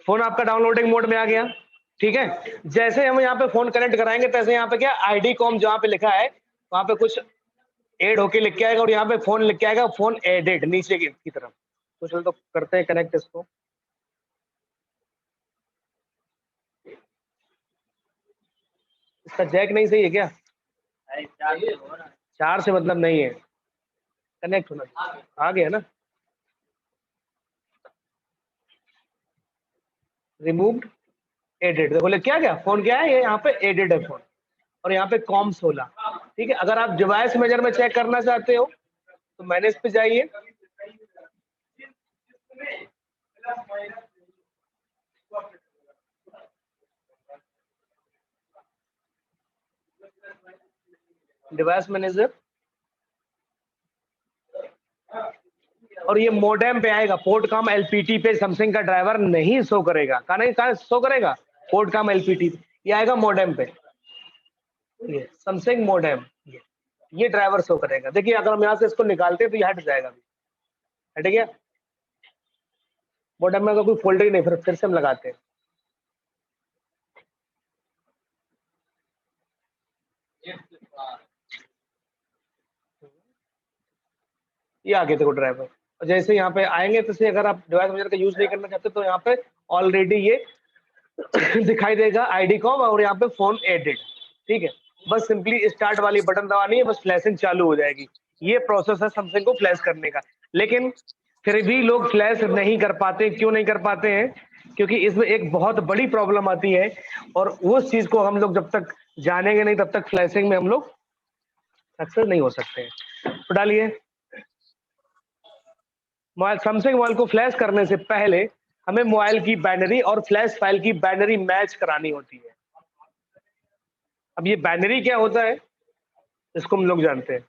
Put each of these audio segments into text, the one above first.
Phone आपका downloading mode में आ गया, ठीक है। जैसे हम यहाँ पे फोन कनेक्ट कराएंगे तैसे यहाँ पे क्या आईडी कॉम जहाँ पे लिखा है वहां पे कुछ एड होके लिख के आएगा और यहाँ पे फोन लिख के आएगा फोन एडेड नीचे की तरफ। तो चलो तो करते हैं कनेक्ट इसको। इसका जैक नहीं सही है क्या? चार से मतलब नहीं है, कनेक्ट होना आ गया ना। रिमूव्ड एडेड, देखो लिख क्या फोन क्या है ये, यहाँ पे एडेड है फोन और यहाँ पे कॉम 16, ठीक है। अगर आप डिवाइस मेजर में चेक करना चाहते हो तो मैनेज पे जाइए, डिवाइस मैनेजर, और ये मोडेम पे आएगा। पोर्ट कॉम एलपीटी पे सैमसंग का ड्राइवर नहीं शो करेगा, कहा नहीं कहा शो करेगा पोर्ट कॉम एलपीटी, ये आएगा मोडेम पे, ये सैमसंग मोडेम, ये ड्राइवर शो करेगा। देखिए अगर हम यहाँ से इसको निकालते हैं तो ये हट जाएगा, हट गया। मोडेम में कोई फोल्डर ही नहीं, फिर से हम लगाते हैं। ये आगे देखो ड्राइवर, और जैसे यहाँ पे आएंगे तो अगर आप डिवाइस मैनेजर का यूज नहीं करना चाहते तो यहाँ पे ऑलरेडी ये दिखाई देगा आईडी कॉम और यहाँ पे फोन एडेड, ठीक है। बस सिंपली स्टार्ट वाली बटन दबानी है, बस फ्लैशिंग चालू हो जाएगी। ये प्रोसेस है सैमसंग को फ्लैश करने का। लेकिन फिर भी लोग फ्लैश नहीं कर पाते, क्यों नहीं कर पाते हैं? क्योंकि इसमें एक बहुत बड़ी प्रॉब्लम आती है और उस चीज को हम लोग जब तक जानेंगे नहीं तब तक फ्लैशिंग में हम लोग सक्सेस नहीं हो सकते हैं। तो डालिए, मोबाइल सैमसंग मोबाइल को फ्लैश करने से पहले हमें मोबाइल की बाइनरी और फ्लैश फाइल की बाइनरी मैच करानी होती है। अब ये बाइनरी क्या होता है इसको हम लोग जानते हैं।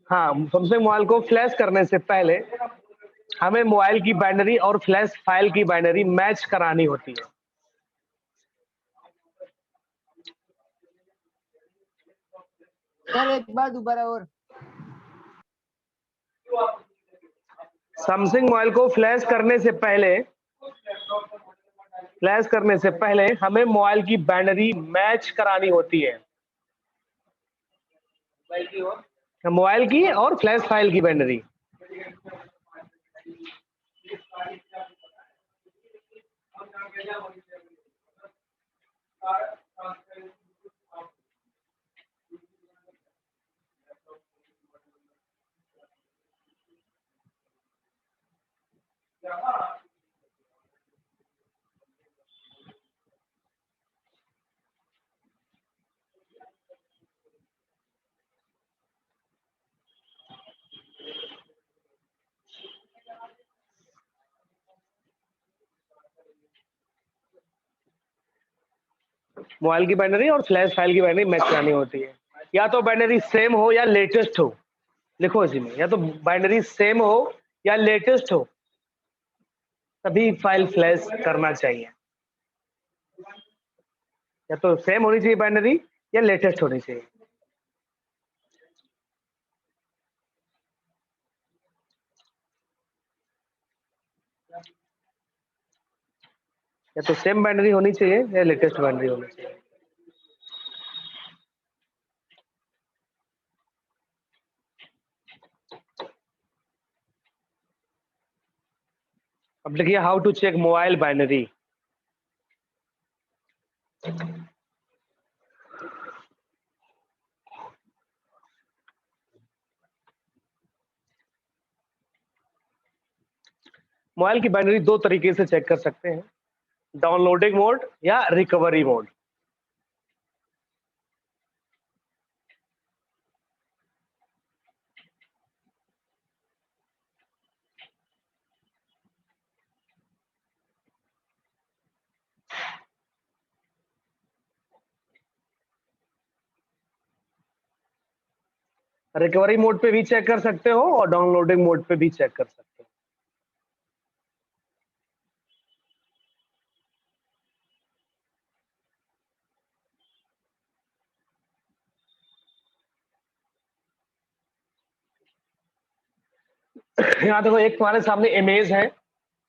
हाँ, सैमसंग मोबाइल को फ्लैश करने से पहले हमें मोबाइल की बाइनरी और फ्लैश फाइल की बाइनरी मैच करानी होती है। सर एक बार दोबारा और, सैमसंग मोबाइल को फ्लैश करने से पहले हमें मोबाइल की बाइनरी मैच करानी होती है। मोबाइल की और फ्लैश फाइल की बाइनरी। मोबाइल की बाइनरी और फ्लैश फाइल की बाइनरी मैच करानी होती है। या तो बाइनरी सेम हो या लेटेस्ट हो, लिखो इसी में, या तो बाइनरी सेम हो या लेटेस्ट हो, तभी फाइल फ्लैश करना चाहिए। या तो सेम होनी चाहिए बाइनरी या लेटेस्ट होनी चाहिए। या तो सेम बाइनरी होनी चाहिए या लेटेस्ट बाइनरी होनी चाहिए। अब देखिए how to check mobile binary. Mobile की बाइनरी दो तरीके से चेक कर सकते हैं, डाउनलोडिंग मोड या रिकवरी मोड। रिकवरी मोड पे भी चेक कर सकते हो और डाउनलोडिंग मोड पे भी चेक कर सकते हो। यहाँ देखो एक तुम्हारे सामने इमेज है,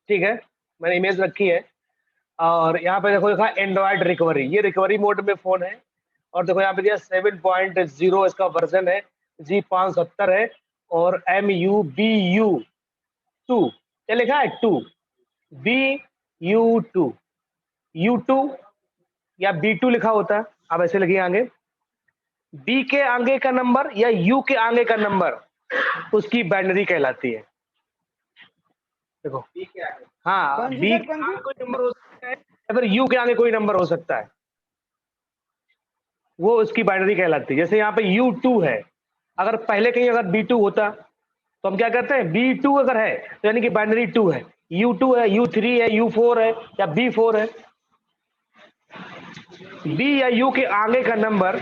ठीक है, मैंने इमेज रखी है और यहाँ पे देखो लिखा एंड्रॉइड रिकवरी, ये रिकवरी मोड में फोन है। और देखो यहाँ पे दिया 7.0 इसका वर्जन है, G570 है और MUBU2, क्या लिखा है 2, BU2, U2 या B2 लिखा होता है, आप ऐसे लिखिए आगे, B के आगे का नंबर या U के आगे का नंबर उसकी बाइनरी कहलाती है। देखो हाँ, कौन सी B सर, के कौन सी? आगे कोई नंबर हो सकता है या फिर U के आगे कोई नंबर हो सकता है, वो उसकी बाइनरी कहलाती है। जैसे यहाँ पे U2 है, अगर पहले कहीं अगर B2 होता तो हम क्या करते हैं, B2 अगर है तो यानी कि बाइनरी 2 है, U2 है, U3 है, U4 है या B4 है। B या U के आगे का नंबर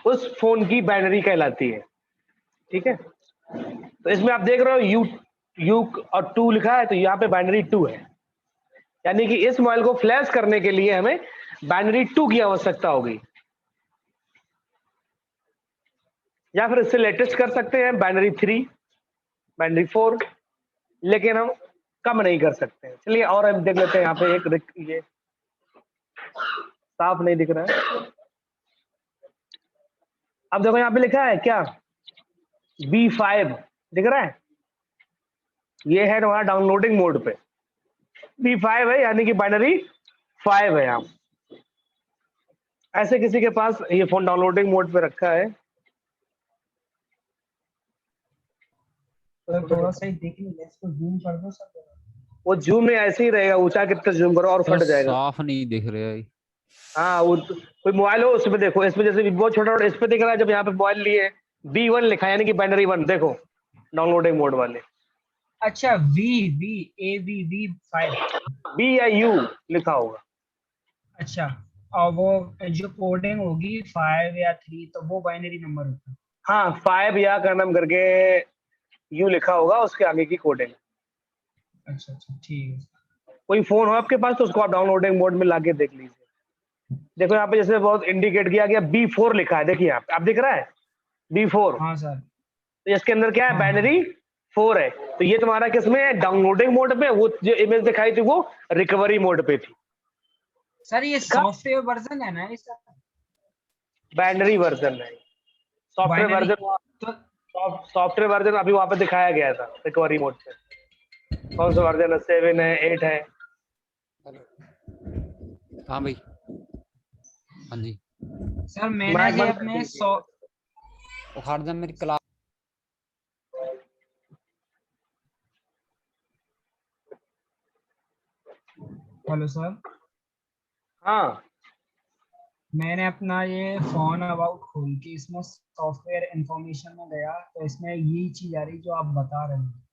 उस फोन की बाइनरी कहलाती है। ठीक है, तो इसमें आप देख रहे हो यू और 2 लिखा है, तो यहाँ पे बाइनरी 2 है, यानी कि इस मोबाइल को फ्लैश करने के लिए हमें बाइनरी 2 की आवश्यकता होगी, या फिर इससे लेटेस्ट कर सकते हैं बाइनरी 3, बाइनरी 4, लेकिन हम कम नहीं कर सकते हैं। चलिए और हम देख लेते हैं, यहाँ पे एक ये साफ नहीं दिख रहा है, अब देखो यहाँ पे लिखा है क्या, B5 दिख रहा है, ये है हमारा डाउनलोडिंग मोड पे, B5 है यानी कि बाइनरी 5 है। यहाँ ऐसे किसी के पास ये फोन डाउनलोडिंग मोड पे रखा है सर थोड़ा सा ही देख लीजिए, इसको जूम कर दो सर थोड़ा। वो जूम में ऐसे ही रहेगा, ऊंचा कितना जूम करो और तो फट जाएगा। साफ नहीं दिख रहा है। हाँ वो कोई मोबाइल हो उसमें देखो, इसमें जैसे बहुत छोटा छोटा इस पे दिख रहा है, जब यहाँ पे मोबाइल लिए B1 लिखा है यानी कि बाइनरी 1, देखो डाउनलोडिंग मोड वाले अच्छा, V 5। B या U लिखा होगा। अच्छा, और वो जो कोडिंग होगी 5 या 3, तो वो बाइनरी नंबर होता है। हाँ 5 या का नाम करके U लिखा होगा, उसके आगे की कोडिंग। अच्छा अच्छा, ठीक है। कोई फोन हो आपके पास तो उसको आप डाउनलोडिंग मोड में लाके देख लीजिए। देखो यहाँ पे जैसे बहुत इंडिकेट किया गया, B4 लिखा है, देखिए यहाँ पे आप दिख रहा है B4, हाँ सर। तो इसके अंदर क्या है, हाँ बाइनरी 4 है। तो ये तुम्हारा किसमें है, डाउनलोडिंग मोड पे, वो जो इमेज दिखाई थी वो रिकवरी मोड पे थी। सर, ये सॉफ्टवेयर वर्जन है ना इसका? बाइनरी वर्जन है, सॉफ्टवेयर बाइनरी वर्जन, तो सॉफ्टवेयर वर्जन अभी वहां पे दिखाया गया था रिकवरी मोड पे। कौन सा वर्जन है, 7 है, 8 है? हाँ भाई, हाँ जी। सर मैंने माइक ये बंद कर अपने दीजिए। उखाड़ दे मेरी क्लास। हेलो सर, हाँ मैंने अपना ये फोन अबाउट खोल के इसमें सॉफ्टवेयर इंफॉर्मेशन में गया, तो इसमें यही चीज आ रही जो आप बता रहे हैं।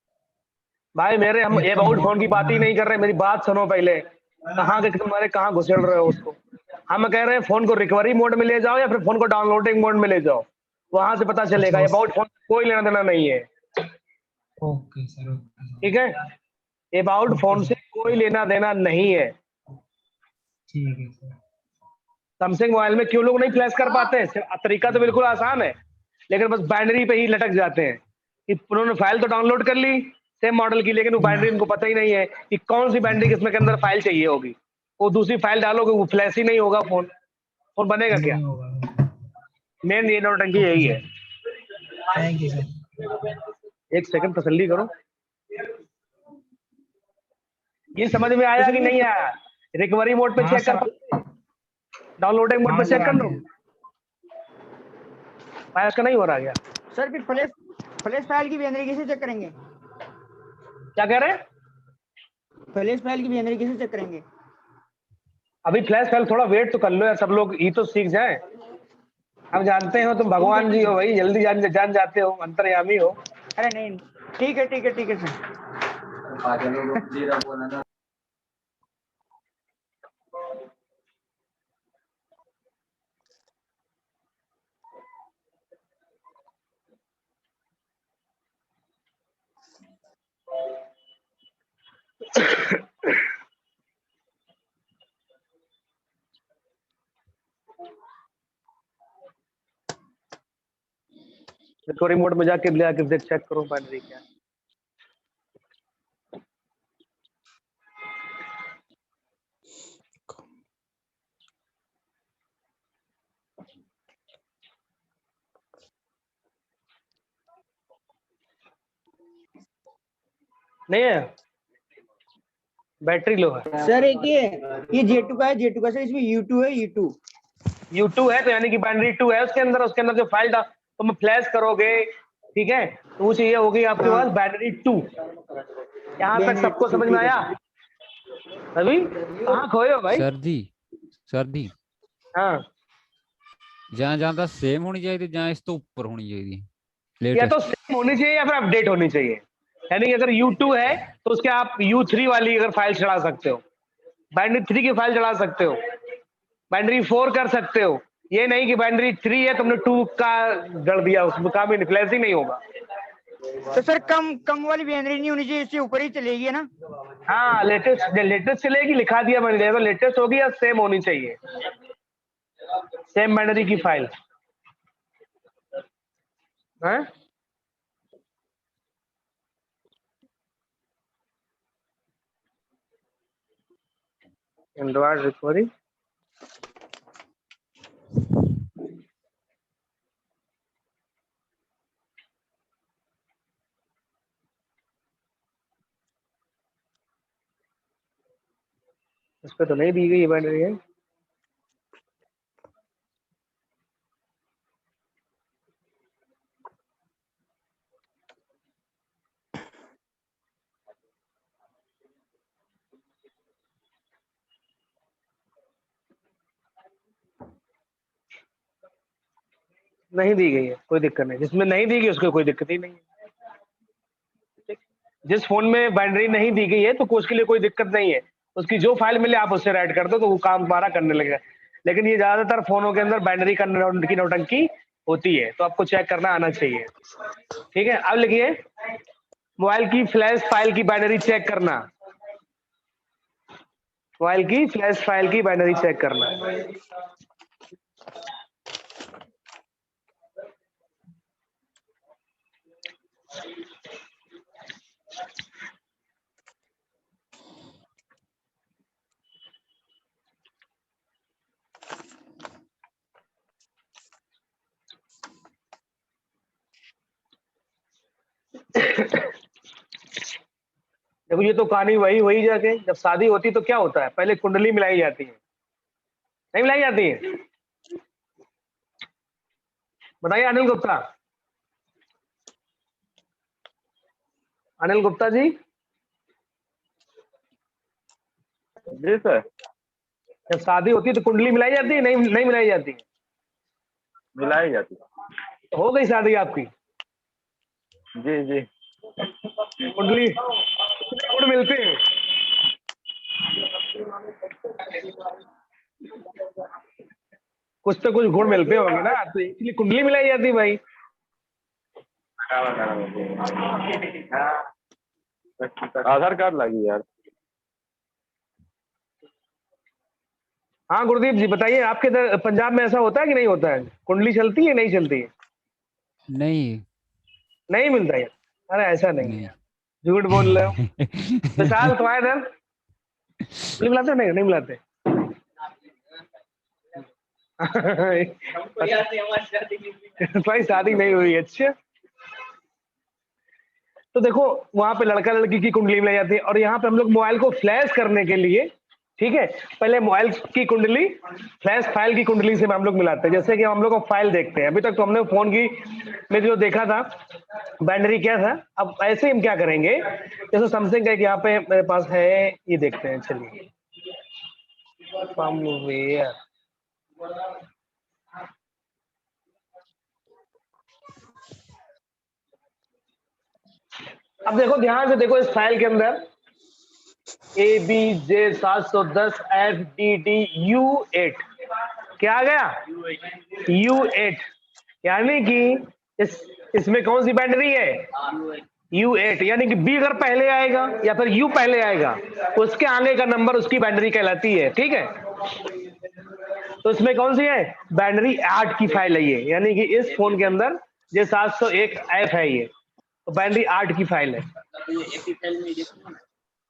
भाई, मेरे हम एक तो अबाउट फोन की बात ही नहीं कर रहे, मेरी बात सुनो पहले, कहाँ के तुम्हारे कहाँ घुसेड़ रहे हो उसको। हम कह रहे हैं फोन को रिकवरी मोड में ले जाओ या फिर फोन को डाउनलोडिंग मोड में ले जाओ, वहां से पता चलेगा। अबाउट फोन कोई लेना देना नहीं है, ओके सर, ओके ठीक है, अबाउट फोन से कोई लेना देना नहीं है। ठीक है सर। सैमसंग मोबाइल में क्यों लोग नहीं फ्लैश कर पाते हैं, तरीका तो बिल्कुल आसान है, लेकिन बस बाइनरी पे ही लटक जाते हैं कि उन्होंने फाइल तो डाउनलोड कर ली सेम मॉडल की, लेकिन वो बाइनरी उनको पता ही नहीं है कि कौन सी बाइनरी किसमें के अंदर फाइल चाहिए होगी। वो दूसरी फाइल डालोगे वो फ्लैश ही नहीं होगा, फोन फोन बनेगा क्या। नहीं होगा। मेन ये नौटंकी ओके यही सर, है। Thank you sir. एक सेकंड तसल्ली करो, ये समझ में आया कि नहीं आया? रिकवरी मोड पे हाँ चेक सर, कर, डाउनलोडिंग मोड हाँ पे सर चेक कर आ लो, गया। फाइल का नहीं हो रहा क्या? सर फिर फ्लैश फाइल की बाइनरी कैसे चेक करेंगे? क्या कह रहे हैं? फ्लैश फाइल की बाइनरी कैसे चेक करेंगे? अभी फ्लैश फाइल थोड़ा वेट तो कर लो यार, सब लोग ही तो सीख जाए। हम जानते हो तुम भगवान जी हो भाई, जल्दी जान जाते हो, अंतर्यामी हो। अरे नहीं, ठीक है सर। रिकवरी मोड में जाके चेक करो बाइनरी क्या है। नहीं है, बैटरी लो है। सर एक ये J2 का है, J2 का सर, इसमें U2 है, U2। U2 है तो यानी कि बाइनरी 2 है उसके अंदर जो फाइल तुम फ्लैश करोगे, ठीक है, तो वो चाहिए होगी आपके पास बाइनरी 2। यहाँ तक सबको समझ में आया? अभी कहाँ खोए हो भाई? सर जी हाँ, ਜਾਂ ਜਾਂ ਤਾਂ ਸੇਮ ਹੋਣੀ ਚਾਹੀਦੀ ਜਾਂ ਇਸ ਤੋਂ ਉੱਪਰ ਹੋਣੀ ਚਾਹੀਦੀ या तो लेटेस्ट। सेम होनी चाहिए या फिर अपडेट होनी चाहिए। यानी कि अगर U2 है तो उसके आप U3 वाली अगर फाइल चढ़ा सकते हो, बाइनरी 3 की फाइल चढ़ा सकते हो, बाइनरी 4 कर सकते हो। ये नहीं कि बाइनरी 3 है तुमने 2 का गढ़ दिया, उसमें काम ही फ्लैशिंग नहीं होगा। तो सर कम वाली बाइनरी नहीं होनी चाहिए, इससे ऊपर ही चलेगी ना? हाँ, लेटेस्ट चलेगी, लिखा दिया मैंने, तो लेटेस्ट होगी या सेम होनी चाहिए, सेम बाइनरी की फाइल है। एंड्रॉइड रिकवरी इस पे तो नहीं दी गई बाइनरी है। नहीं दी गई है, कोई दिक्कत नहीं, जिसमें नहीं दी गई उसको कोई दिक्कत ही नहीं है। जिस फोन में बाइनरी नहीं दी गई है तो उसके लिए कोई दिक्कत नहीं है, उसकी जो फाइल मिले आप उससे राइट कर दो तो वो काम तुम्हारा करने लगेगा। लेकिन ये ज्यादातर फोनों के अंदर बाइनरी की नौटंकी होती है, तो आपको चेक करना आना चाहिए। ठीक है, अब लिखिए मोबाइल की फ्लैश फाइल की बाइनरी चेक करना, मोबाइल की फ्लैश फाइल की बाइनरी चेक करना। देखो ये तो कहानी वही जाके जब शादी होती तो क्या होता है, पहले कुंडली मिलाई जाती है, नहीं मिलाई जाती है? बताइए अनिल गुप्ता, अनिल गुप्ता जी। जी सर। जब शादी होती है तो कुंडली मिलाई जाती है, नहीं मिलाई जाती है? मिलाई जाती है। तो हो गई शादी आपकी? जी जी। कुंडली कितने गुण मिलते हैं? कुछ तो कुछ गुण मिलते होंगे ना, तो इसलिए कुंडली मिलाई जाती है भाई। आधार कार्ड लगी यार। हाँ गुरदीप जी बताइए, आपके इधर पंजाब में ऐसा होता है कि नहीं होता है, कुंडली चलती है नहीं चलती है? नहीं नहीं मिलता है? अरे ऐसा नहीं है नहीं यार, झूठ बोल रहे हो। विशाल तुम्हारे इधर कुंडली मिलाते नहीं? नहीं मिलाते? भाई शादी नहीं हुई, अच्छा। तो देखो वहां पे लड़का लड़की की कुंडली मिलाई जाती है, और यहाँ पे हम लोग मोबाइल को फ्लैश करने के लिए, ठीक है, पहले मोबाइल की कुंडली फ्लैश फाइल की कुंडली से हम लोग मिलाते हैं। जैसे कि हम लोग को फाइल देखते हैं, अभी तक तो हमने फोन की में जो देखा था बाइनरी क्या था, अब ऐसे हम क्या करेंगे, जैसे सैमसंग का एक यहाँ पे मेरे पास है, ये देखते हैं, चलिए फर्मवेयर। अब देखो ध्यान से देखो, इस फाइल के अंदर ABJ710FDDU8 क्या आ गया? U8, यानी कि इसमें कौन सी बाइनरी है? U8, यानी कि B अगर पहले आएगा या फिर U पहले आएगा, उसके आगे का नंबर उसकी बाइनरी कहलाती है। ठीक है, तो इसमें कौन सी है? बाइनरी 8 की फाइल है ये, यानी कि इस फोन के अंदर J701F है ये, तो बाइनरी 8 की फाइल है।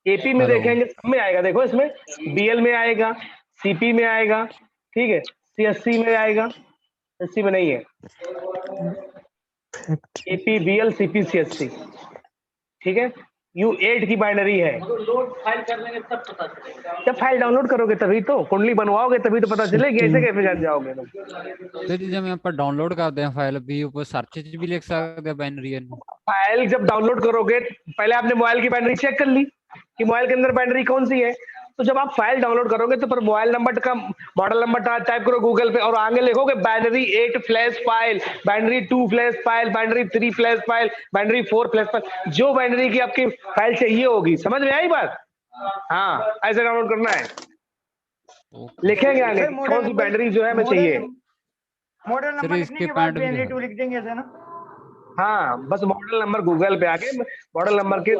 एपी में हेलो देखेंगे सब में आएगा, देखो इसमें बीएल में आएगा, सीपी में आएगा, ठीक है, सीएससी में आएगा, एससी में नहीं है, एपी बीएल सीपी सीएससी, ठीक है। U8 की बाइनरी है। लोड फाइल कर लेंगे तब पता चलेगा। जब फाइल डाउनलोड करोगे तभी तो, कुंडली बनवाओगे तभी तो पता चलेगी, ऐसे कैसे जान जाओगे तुम? तो जी जब यहाँ पर डाउनलोड करते हैं फाइल भी ऊपर सर्च भी लिख सकते हैं बाइनरी में। फाइल जब डाउनलोड करोगे पहले आपने मोबाइल की बाइनरी चेक कर ली कि मोबाइल के अंदर बाइनरी कौन सी है, तो जब आप फाइल डाउनलोड करोगे तो पर मोबाइल नंबर का मॉडल नंबर टाइप करो गूगल पे और आगे लिखोगे binary 8 flash file, binary 2 flash file, binary 3 flash file, binary 4 flash file, जो बाइनरी की आपकी फाइल चाहिए होगी। समझ में आई बात? हाँ, ऐसे डाउनलोड करना है। लिखेंगे आगे सर मॉडल कौन सी नंबर, बाइनरी जो है हमें चाहिए। मॉडल सर नंबर लिखने इसके के बाद पैंट भी BNR है। 2 लिख देंगे ऐसे ना? हाँ, बस मॉडल नंबर गूगल पे आके मॉडल नंबर के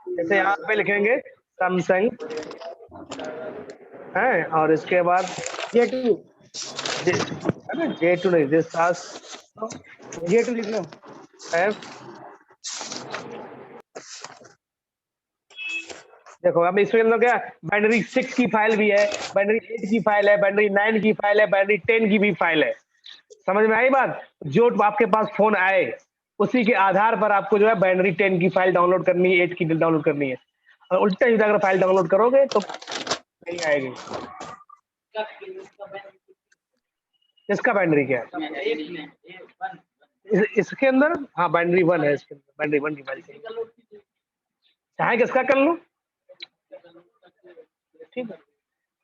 जैसे यहाँ पे लिखेंगे सैमसंग है और इसके बाद J2 है ना, J2 नहीं, J2 लिख लो। F। देखो अब इसके अंदर क्या बाइनरी 6 की फाइल भी है, बाइनरी 8 की फाइल है, बाइनरी 9 की फाइल है, बाइनरी 10 की भी फाइल है। समझ में आई बात? जो आपके पास फोन आए उसी के आधार पर आपको जो है बाइनरी 10 की फाइल डाउनलोड करनी है, 8 की डाउनलोड करनी है। और उल्टा सीधा अगर फाइल डाउनलोड करोगे तो नहीं आएगी। इसका बाइनरी क्या है इसके अंदर? हाँ, बाइनरी 1 है इसके अंदर, बाइनरी 1 की फाइल चाहिए। चाहे किसका कर लो, ठीक है,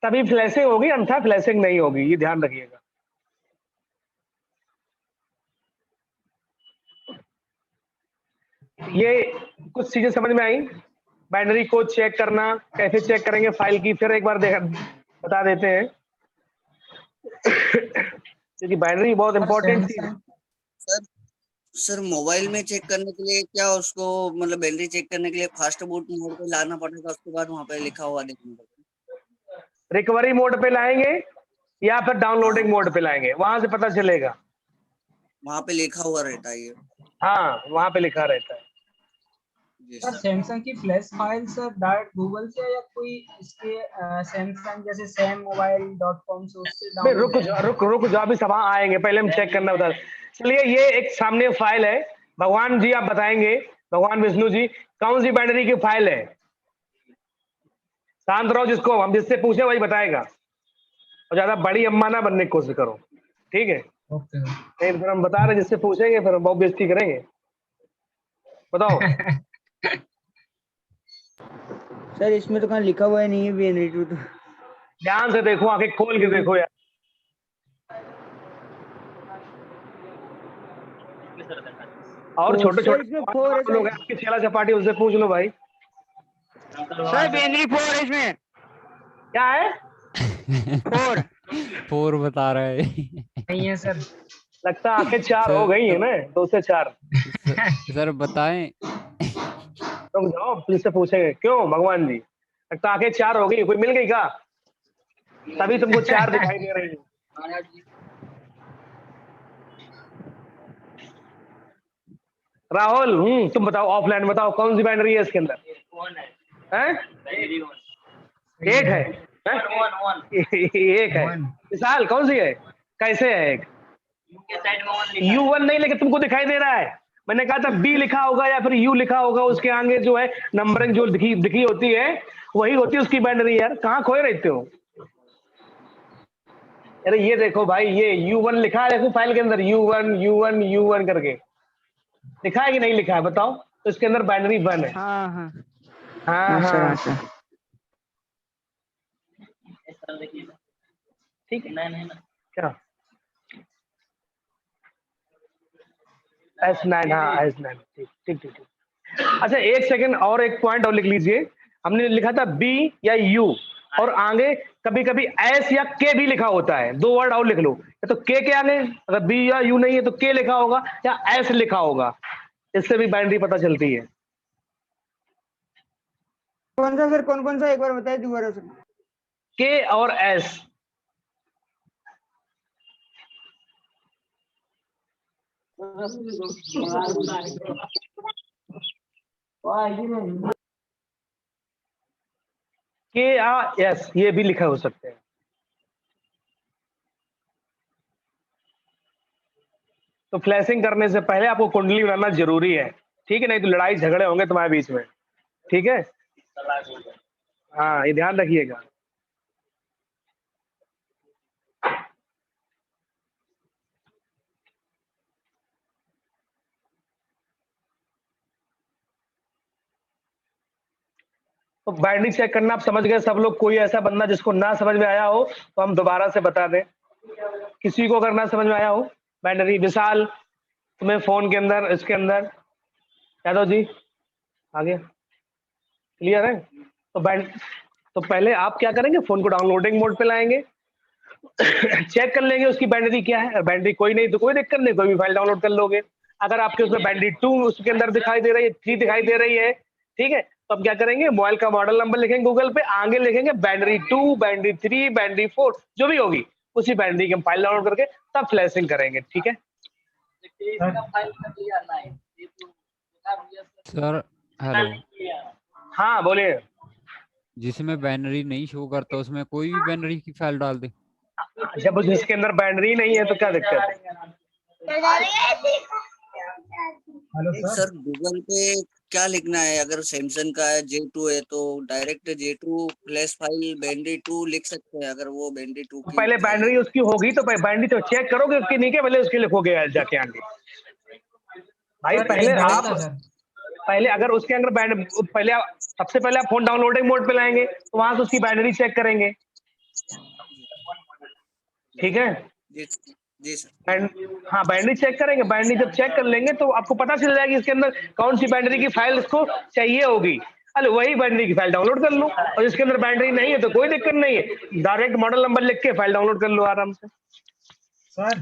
तभी फ्लैशिंग होगी, अन्यथा फ्लैशिंग नहीं होगी, ये ध्यान रखिएगा। ये कुछ चीजें समझ में आई? बाइनरी को चेक करना, कैसे चेक करेंगे फाइल की, फिर एक बार बता देते हैं क्योंकि बाइनरी बहुत इंपॉर्टेंट चीज है। सर सर मोबाइल में चेक करने के लिए क्या उसको मतलब बैटरी चेक करने के लिए फास्ट बूट मोड पे लाना पड़ेगा, उसके बाद वहाँ पे लिखा हुआ देखना पड़ेगा? रिकवरी मोड पे लाएंगे या फिर डाउनलोडिंग मोड पे लाएंगे, वहां से पता चलेगा। वहाँ पे लिखा हुआ रहता है ये? हाँ, वहां पे लिखा रहता है। जी सर सर। सैमसंग की flash file sir direct Google से या कोई इसके सैमसंग जैसे sammobilecom से उससे भाई डाउनलोड रुक जाओ, अभी सब आएंगे, पहले हम चेक करना बता। चलिए, ये एक सामने फाइल है, भगवान जी आप बताएंगे, भगवान विष्णु जी कौन सी बाइनरी की फाइल है? शांत रहो, जिसको हम जिससे पूछे वही बताएगा, और ज्यादा बड़ी अम्मा ना बनने की कोशिश करो, ठीक है? ओके। नहीं फिर हम बता रहे, जिससे पूछेंगे फिर हम बहुत बेइज्जती करेंगे। बताओ। सर इसमें तो कहाँ लिखा हुआ है नहीं है BNR 2 तो। ध्यान से देखो, आंखें खोल के देखो यार। और छोटे सर छोटे इसमें 4 है लोग हैं आपकी चेला चपाटी, उससे पूछ लो भाई। सर BNR 4 है इसमें, क्या है? 4 4 बता रहे हैं। नहीं है सर। लगता है आंखें 4 हो गई है ना, 2 से 4। सर बताएं। रुक जाओ, पुलिस से पूछेंगे क्यों भगवान जी, लगता है आंखें 4 हो गई, कोई मिल गई क्या? तभी तुमको 4 दिखाई दे रही है। राहुल, तुम बताओ, ऑफलाइन बताओ, कौन सी बाइनरी है इसके अंदर? हैं? 8 है? एक है। विशाल कौन सी है, कैसे है? एक U1 नहीं, लेकिन तुमको दिखाई दे रहा है। मैंने कहा था B लिखा होगा या फिर U लिखा होगा, उसके आगे जो है नंबरिंग जो दिखी होती है वही होती है उसकी बाइनरी। यार कहाँ खोए रहते हो? अरे ये देखो भाई, ये U1 लिखा है, देखो फाइल के अंदर U1 करके लिखा है कि नहीं लिखा है बताओ? तो इसके अंदर बाइनरी 1 है। हाँ हाँ हाँ सर, हाँ, हाँ सर। ठीक है। क्या S9? हाँ S9, ठीक ठीक ठीक ठीक। अच्छा, एक सेकंड और एक पॉइंट और लिख लीजिए। हमने लिखा था B या U, और आगे कभी कभी S या K भी लिखा होता है। 2 वर्ड और लिख लो, या तो K के आगे अगर B या U नहीं है तो K लिखा होगा या S लिखा होगा, इससे भी बाइनरी पता चलती है। कौन सा सर, कौन कौन सा एक बार बताइए दोबारा सर। K और S। K या S ये भी लिखा हो सकते हैं। तो फ्लैशिंग करने से पहले आपको कुंडली बनाना जरूरी है, ठीक है, नहीं तो लड़ाई झगड़े होंगे तुम्हारे बीच में, ठीक है। हाँ, ये ध्यान रखिएगा। तो बाइंडिंग चेक करना आप समझ गए सब लोग। कोई ऐसा बंदा जिसको ना समझ में आया हो तो हम दोबारा से बता दें। किसी को अगर ना समझ में आया हो बाइनरी, विशाल तुम्हें फोन के अंदर, इसके अंदर, यादव जी आगे क्लियर है। तो पहले आप क्या करेंगे, फोन को डाउनलोडिंग मोड पे लाएंगे, चेक कर लेंगे उसकी बाइनरी क्या है। बाइनरी कोई नहीं तो कोई दिक्कत नहीं, कोई भी फाइल डाउनलोड कर लोगे। अगर आपके उसमें बाइनरी 2 उसके अंदर दिखाई दे रही है, 3 दिखाई दे रही है, ठीक है, तो अब क्या करेंगे, मोबाइल का मॉडल नंबर लिखेंगे गूगल पे, आगे लिखेंगे बाइनरी 2, बाइनरी 3, बाइनरी 4 जो भी होगी, उसी बाइनरी की हम फाइल डाउनलोड करके तब फ्लैशिंग करेंगे, ठीक है। फाइल कर लिया लाइन, ये तो बता दिया सर हेलो, हाँ बोलिए। जिसमें बैनरी नहीं शो करता उसमें कोई भी बैनरी की फाइल डाल दे। जब जिसके अंदर बाइनरी नहीं है तो क्या दिक्कत है। हेलो सर गूगल पे क्या लिखना है? अगर सैमसंग का है J2 है तो direct J2 flash file binary 2 लिख सकते हैं, अगर वो बाइनरी 2 की पहले बाइनरी उसकी होगी तो बाइनरी तो चेक करोगे उसकी, नहीं क्या पहले उसके लिखोगे जाके आगे भाई। सर, पहले एक डाउट आप था सर। पहले अगर उसके अंदर सबसे पहले आप फोन डाउनलोडिंग मोड पे लाएंगे तो वहां से उसकी बाइनरी चेक करेंगे, ठीक है। जी जी सर। हाँ, बाइनरी चेक करेंगे। बाइनरी जब चेक कर लेंगे तो आपको पता चल जाएगी इसके अंदर कौन सी बाइनरी की फाइल इसको चाहिए होगी। अरे वही बाइनरी की फाइल डाउनलोड कर लो, और इसके अंदर बाइनरी नहीं है तो कोई दिक्कत नहीं है, डायरेक्ट मॉडल नंबर लिख के फाइल डाउनलोड कर लो आराम से। सर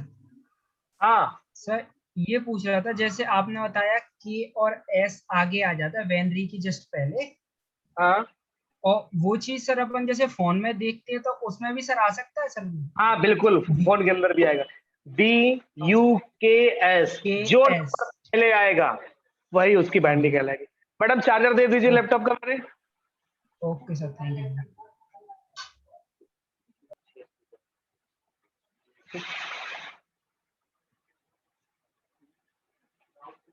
हाँ सर ये पूछ रहा था, जैसे आपने बताया के और एस आगे आ जाता है बाइनरी की जस्ट पहले, हाँ और वो चीज सर अपन जैसे फोन में देखते हैं तो उसमें भी सर आ सकता है सर? हाँ बिल्कुल, फोन के अंदर भी आएगा DUKS, के जो एस। पहले आएगा वही उसकी बाइनरी कहलाएगी। मैडम चार्जर दे दीजिए लैपटॉप का मेरे। Okay sir, thank you.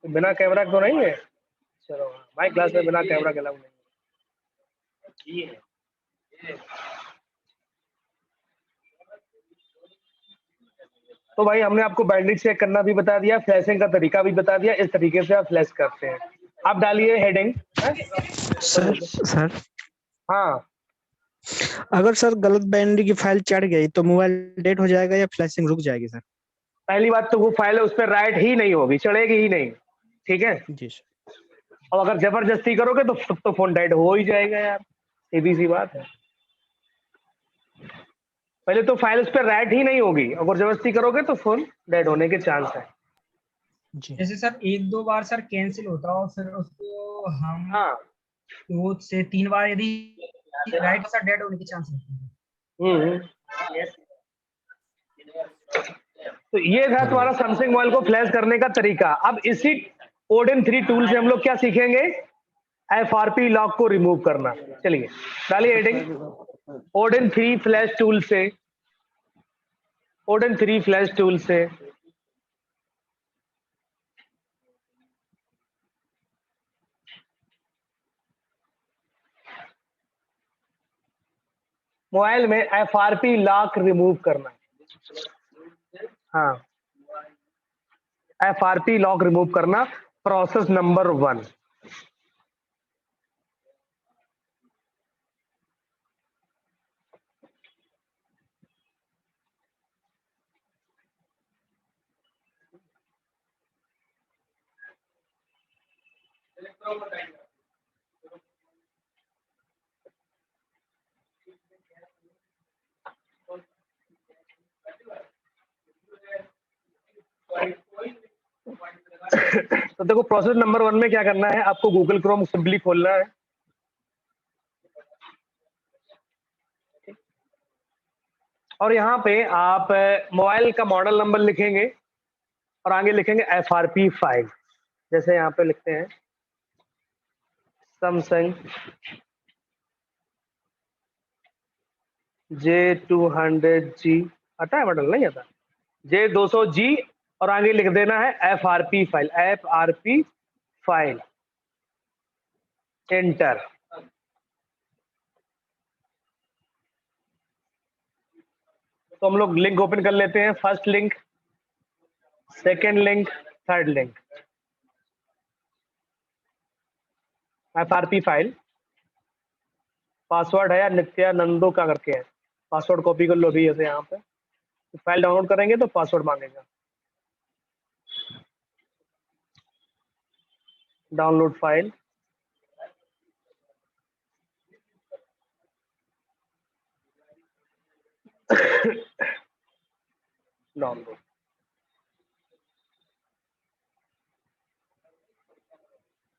बिना कैमरा तो नहीं है, चलो भाई क्लास में बिना कैमरा के अलाउ नहीं है। तो भाई हमने आपको बाइनरी चेक करना भी बता दिया, फ्लैशिंग का तरीका भी बता दिया, इस तरीके से आप फ्लैश करते हैं। आप डालिए हेडिंग। सर हाँ, अगर सर गलत बाइनरी की फाइल चढ़ गई तो मोबाइल डेट हो जाएगा या फ्लैशिंग रुक जाएगी सर? पहली बात तो वो फाइल उस पर राइट ही नहीं होगी, चढ़ेगी ही नहीं, ठीक है। जी सर। और अगर जबरदस्ती करोगे तो फोन डेड हो ही जाएगा यार, सीधी सी बात है। पहले तो फाइल उस पर राइट ही नहीं होगी, अगर जबरदस्ती करोगे तो फोन डेड होने के चांस है। जी जैसे सर 1-2 बार सर कैंसिल होता हो, फिर उसको हम हाँ 2 से 3 बार यदि राइट सर डेड होने के चांस रहते हैं। तो ये था तुम्हारा सैमसंग मोबाइल को फ्लैश करने का तरीका। अब इसी ओडेन 3 टूल से हम लोग क्या सीखेंगे, FRP लॉक को रिमूव करना। चलिए डालिए हेडिंग, ओडेन 3 फ्लैश टूल से, ओडेन 3 फ्लैश टूल से मोबाइल में FRP लॉक रिमूव करना। हाँ, FRP लॉक रिमूव करना, प्रोसेस नंबर 1। तो देखो प्रोसेस नंबर 1 में क्या करना है, आपको गूगल क्रोम सिंपली खोलना है, और यहाँ पे आप मोबाइल का मॉडल नंबर लिखेंगे और आगे लिखेंगे FRP फाइल। जैसे यहाँ पे लिखते हैं सैमसंग J200G, आता है मॉडल नहीं आता, J200G और आगे लिख देना है FRP file, FRP file, enter. तो हम लोग लिंक ओपन कर लेते हैं, first link, second link, third link. FRP file, password है नित्यानंदो का करके है, पासवर्ड कॉपी कर लो अभी ऐसे यहाँ पे। फाइल डाउनलोड करेंगे तो पासवर्ड मांगेगा। डाउनलोड फाइल, डाउनलोड,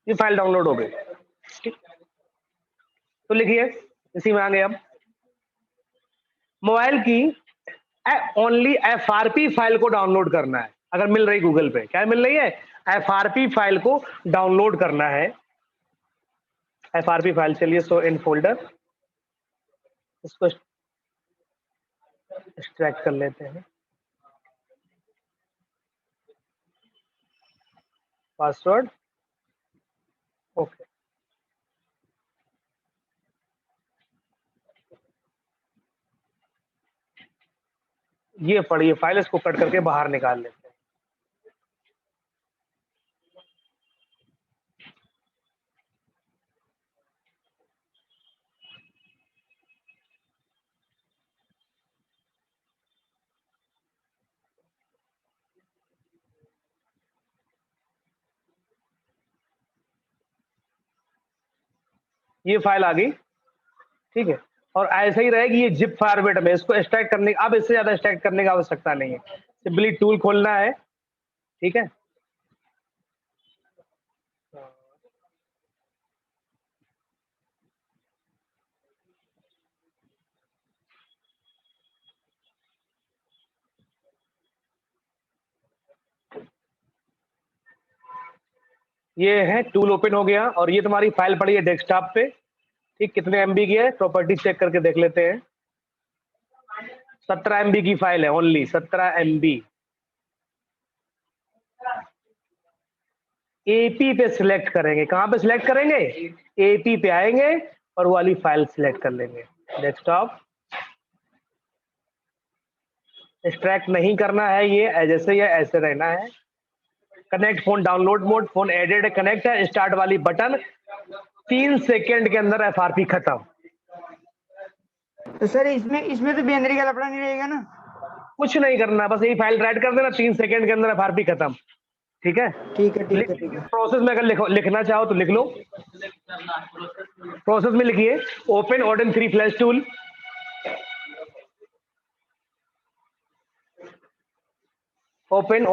ये फाइल डाउनलोड हो गई। ठीक, तो लिखिए इसी में आ गए। अब मोबाइल की ओनली FRP फाइल को डाउनलोड करना है। अगर मिल रही गूगल पे, क्या मिल रही है? FRP फाइल को डाउनलोड करना है। FRP फाइल, चलिए सो इन फोल्डर, इसको एक्सट्रैक्ट कर लेते हैं। Password, okay. ये पढ़िए फाइल, इसको कट करके बाहर निकाल लेते हैं। ये फाइल आ गई, ठीक है। और ऐसे ही रहेगी ये जिप फॉर्मेट में। इसको एक्सट्रैक्ट करने, अब इससे ज्यादा एक्सट्रैक्ट करने की आवश्यकता नहीं है। सिंपली टूल खोलना है, ठीक है। ये है टूल ओपन हो गया, और ये तुम्हारी फाइल पड़ी है डेस्कटॉप पे, ठीक। कितने MB की है? प्रॉपर्टी चेक करके देख लेते हैं। 17 MB की फाइल है, ओनली 17 MB। AP पे सिलेक्ट करेंगे। कहाँ पे सिलेक्ट करेंगे? AP पे आएंगे और वो वाली फाइल सिलेक्ट कर लेंगे। डेस्कटॉप, एक्सट्रैक्ट नहीं करना है, ये जैसे ये ऐसे रहना है। Connect phone, download mode, phone added है, कनेक्ट है, स्टार्ट वाली बटन, 3 सेकेंड के अंदर FRP खत्म। तो सर इसमें तो बेंद्री का लफड़ा नहीं रहेगा ना? कुछ नहीं करना, बस यही फाइल राइट कर देना, 3 सेकेंड के अंदर FRP खत्म। ठीक है, ठीक है, ठीक है, ठीक है। प्रोसेस में अगर लिखना चाहो तो लिख लो। प्रोसेस में लिखिए open Odin 3 flash tool, open